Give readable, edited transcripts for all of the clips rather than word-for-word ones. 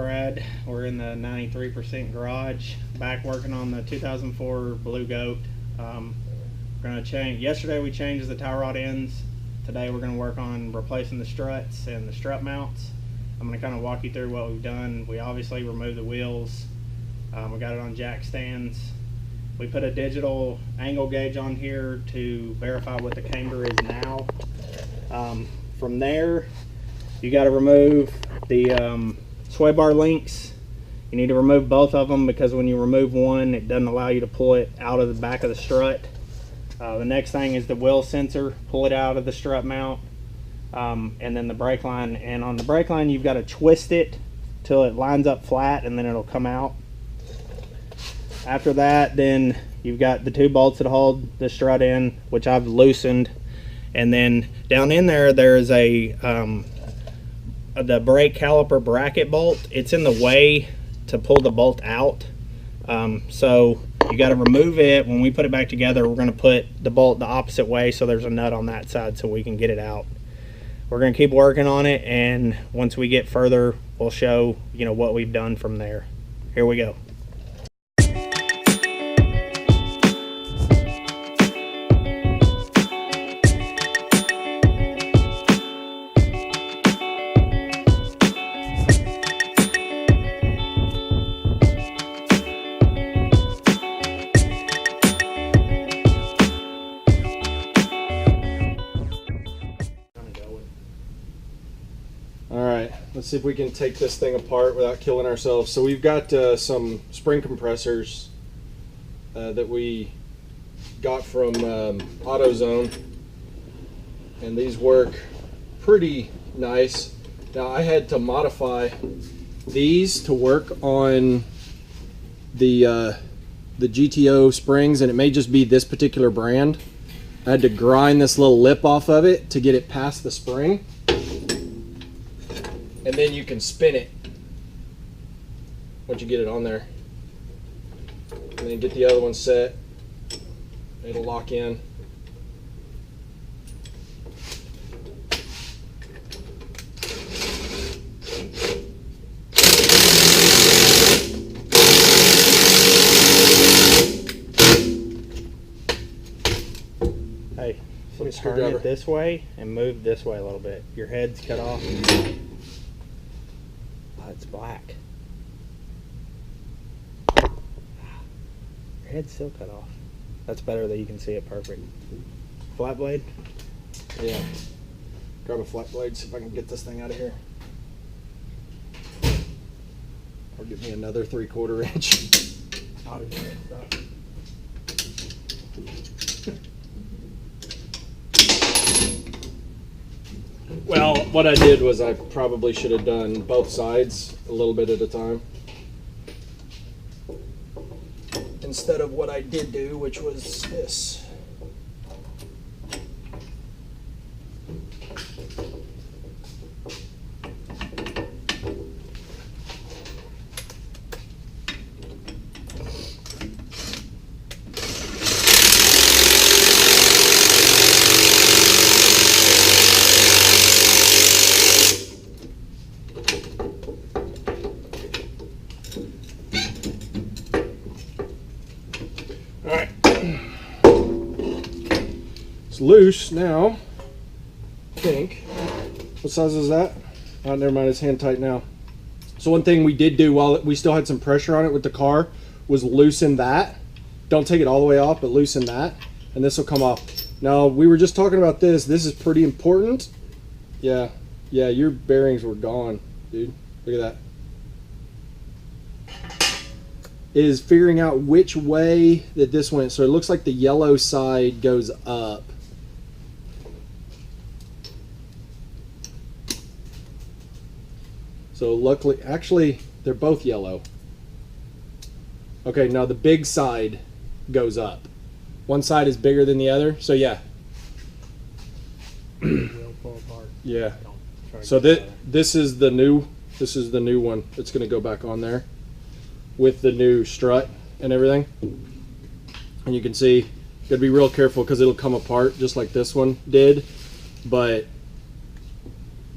Brad. We're in the 93% garage, back working on the 2004 Blue Goat. We're gonna change. Yesterday we changed the tie rod ends. Today we're gonna work on replacing the struts and the strut mounts. I'm gonna kind of walk you through what we've done. We obviously removed the wheels. We got it on jack stands. We put a digital angle gauge on here to verify what the camber is now. From there, you got to remove the sway bar links. You need to remove both of them because when you remove one, it doesn't allow you to pull it out of the back of the strut. The next thing is the wheel sensor. Pull it out of the strut mount, and then the brake line. And on the brake line, you've got to twist it till it lines up flat, and then it'll come out. After that, then you've got the 2 bolts that hold the strut in, which I've loosened. And then down in there, there's a the brake caliper bracket bolt. It's in the way to pull the bolt out. So you got to remove it. When we put it back together, we're going to put the bolt the opposite way, so there's a nut on that side so we can get it out. We're going to keep working on it, and once we get further, we'll show what we've done from there. Here we go. Let's see if we can take this thing apart without killing ourselves. So we've got some spring compressors that we got from AutoZone, and these work pretty nice. Now I had to modify these to work on the GTO springs, and it may just be this particular brand. I had to grind this little lip off of it to get it past the spring. And then you can spin it once you get it on there. And then get the other one set. It'll lock in. Hey, so turn it this way and move this way a little bit. Your head's cut off. It's black. Your head's still cut off. That's better that you can see it perfect. Flat blade? Yeah. Grab a flat blade, see if I can get this thing out of here. Or give me another 3/4 inch. Well, what I did was I probably should have done both sides a little bit at a time, instead of what I did do, which was this. Alright, it's loose now, I think. What size is that? Oh, never mind, it's hand tight now. So one thing we did do while we still had some pressure on it with the car was loosen that. Don't take it all the way off, but loosen that, and this will come off. Now, we were just talking about this. This is pretty important. Yeah, your bearings were gone, dude. Look at that. Is figuring out which way that this went. So it looks like the yellow side goes up. So luckily, actually, they're both yellow. Okay, now the big side goes up. One side is bigger than the other. So yeah. Yeah. So this is the new one that's going to go back on there with the new strut and everything. And you can see, got to be real careful because it'll come apart just like this one did. But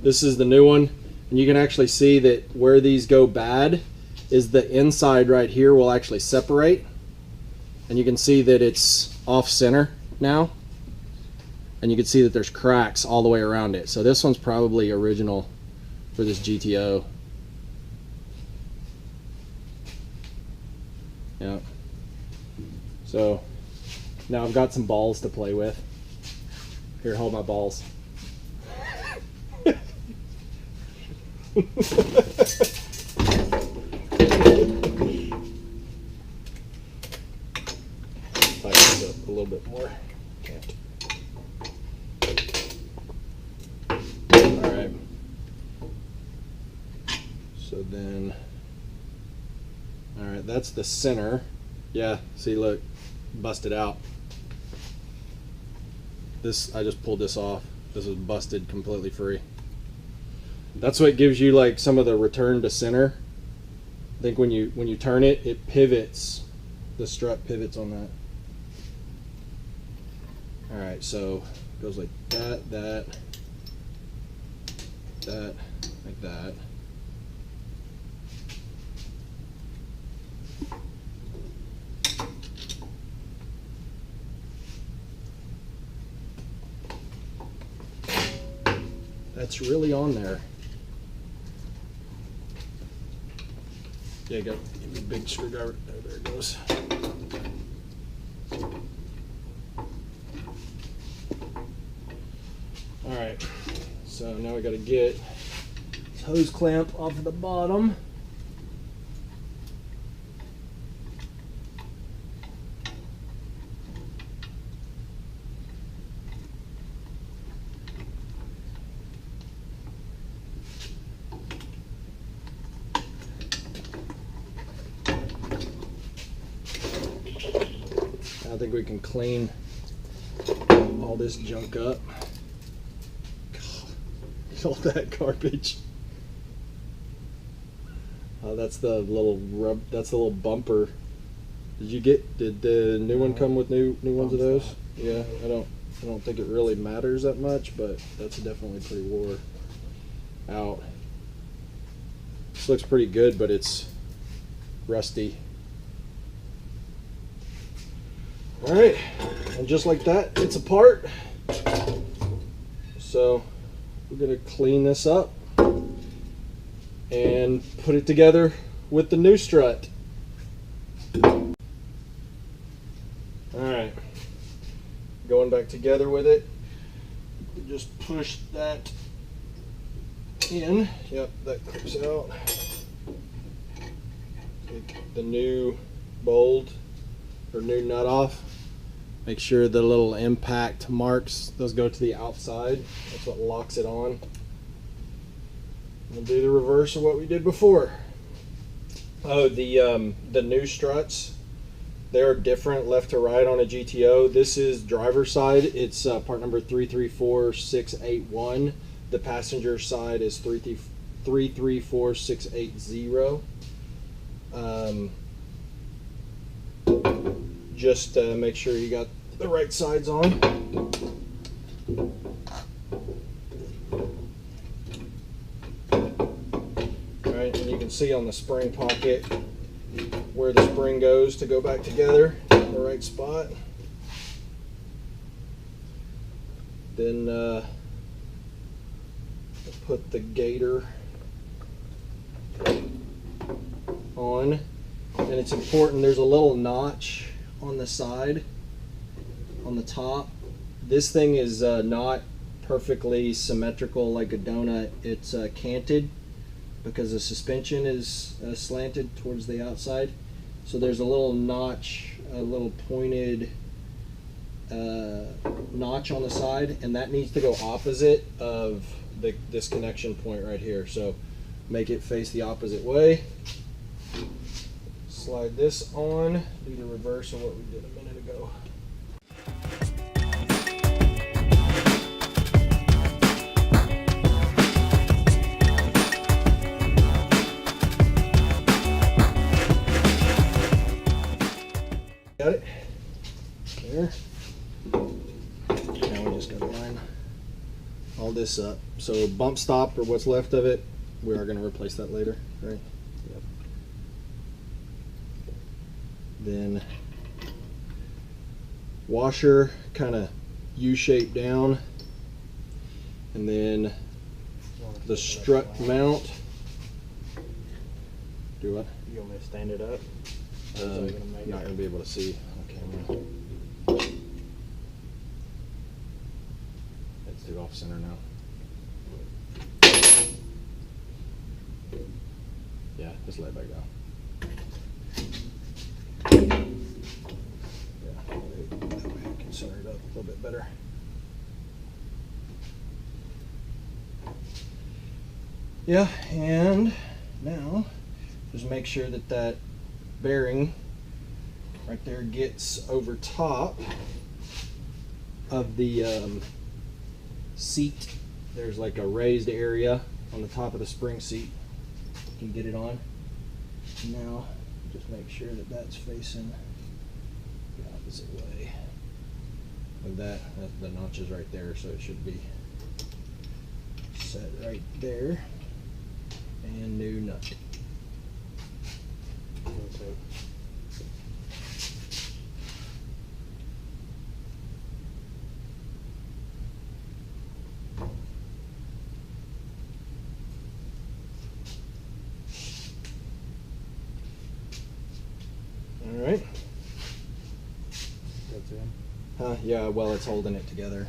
this is the new one. And you can actually see that where these go bad is the inside right here will actually separate. And you can see that it's off center now. And you can see that there's cracks all the way around it. So this one's probably original for this GTO. Yeah. So now I've got some balls to play with. Here, hold my balls. Tighten this up a little bit more. Can't. All right. So then, all right, that's the center. Yeah, see, look, busted out. This, I just pulled this off. This was busted completely free. That's what gives you like some of the return to center. I think when you turn it, it pivots. The strut pivots on that. All right, so it goes like that, like that. That's really on there. Yeah, got a big screwdriver. There it goes. All right, so now we got to get this hose clamp off of the bottom. I think we can clean all this junk up. God, all that garbage. That's the little rub. That's the little bumper. Did the new one come with new ones of those? Yeah, I don't think it really matters that much, but that's definitely pretty wore out. This looks pretty good, but it's rusty. All right, and just like that, it's apart. So we're gonna clean this up and put it together with the new strut. All right, going back together with it. Just push that in. Yep, that clips out. Take the new bolt or new nut off. Make sure the little impact marks, those go to the outside. That's what locks it on. We'll do the reverse of what we did before. Oh, the new struts, they're different left to right on a GTO. This is driver's side. It's part number 334681. The passenger side is 334680. Just make sure you got the right sides on. Alright, and you can see on the spring pocket where the spring goes to go back together in the right spot. Then put the gator on. And it's important, there's a little notch on the side, on the top. This thing is not perfectly symmetrical like a donut. It's canted because the suspension is slanted towards the outside. So there's a little notch, a little pointed notch on the side, and that needs to go opposite of this connection point right here. So make it face the opposite way. Slide this on, do the reverse of what we did a minute ago. Got it? There. Now we just gotta line all this up. So bump stop, or what's left of it, we are going to replace that later, right? Yep. Then washer kind of U-shaped down, and then the strut mount. Do what? You want me to stand it up? Not going to be able to see on camera. It's too off center now. Yeah, just let it back down. Yeah, that way I can center it up a little bit better. Yeah, and now just make sure that that bearing right there gets over top of the seat. There's like a raised area on the top of the spring seat. You can get it on. Now just make sure that that's facing the opposite way. With that, the notch is right there, so it should be set right there. And new nut. All right. That's in. Yeah, well, it's holding it together.